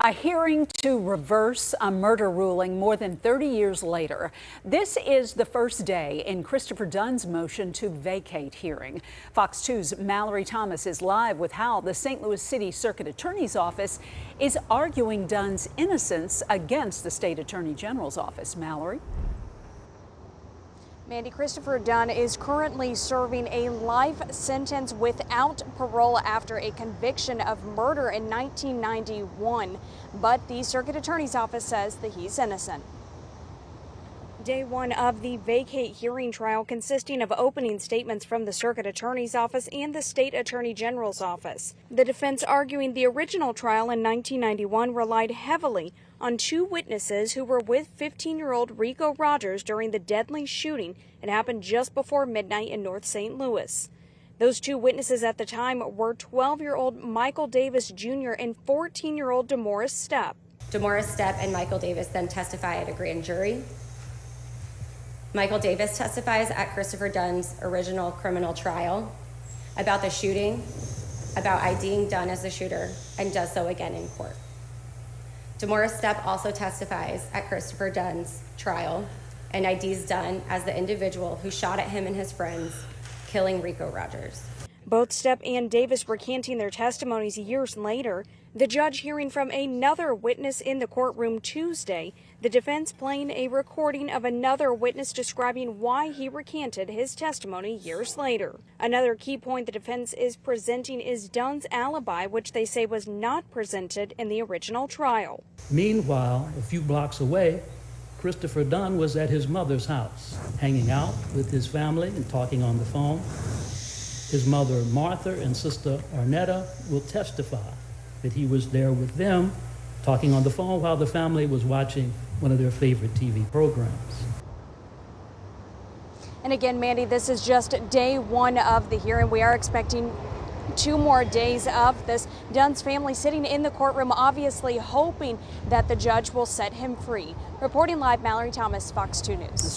A hearing to reverse a murder ruling more than 30 years later. This is the first day in Christopher Dunn's motion to vacate hearing. Fox 2's Mallory Thomas is live with how the St. Louis City Circuit Attorney's Office is arguing Dunn's innocence against the State Attorney General's office. Mallory? Mandy, Christopher Dunn is currently serving a life sentence without parole after a conviction of murder in 1991. But the Circuit Attorney's Office says that he's innocent. Day one of the vacate hearing trial, consisting of opening statements from the Circuit Attorney's Office and the State Attorney General's office. The defense arguing the original trial in 1991 relied heavily on two witnesses who were with 15-year-old Rico Rogers during the deadly shooting. It happened just before midnight in North St. Louis. Those two witnesses at the time were 12-year-old Michael Davis Jr. and 14-year-old DeMaurice Stepp. DeMaurice Stepp and Michael Davis then testify at a grand jury. Michael Davis testifies at Christopher Dunn's original criminal trial about the shooting, about IDing Dunn as the shooter, and does so again in court. DeMaurice Stepp also testifies at Christopher Dunn's trial and IDs Dunn as the individual who shot at him and his friends, killing Rico Rogers. Both Stepp and Davis recanting their testimonies years later. The judge hearing from another witness in the courtroom Tuesday, the defense playing a recording of another witness describing why he recanted his testimony years later. Another key point the defense is presenting is Dunn's alibi, which they say was not presented in the original trial. Meanwhile, a few blocks away, Christopher Dunn was at his mother's house, hanging out with his family and talking on the phone. His mother, Martha, and sister, Arnetta, will testify that he was there with them, talking on the phone while the family was watching one of their favorite TV programs. And again, Mandy, this is just day one of the hearing. We are expecting 2 more days of this. Dunn's family sitting in the courtroom, obviously hoping that the judge will set him free. Reporting live, Mallory Thomas, Fox 2 News.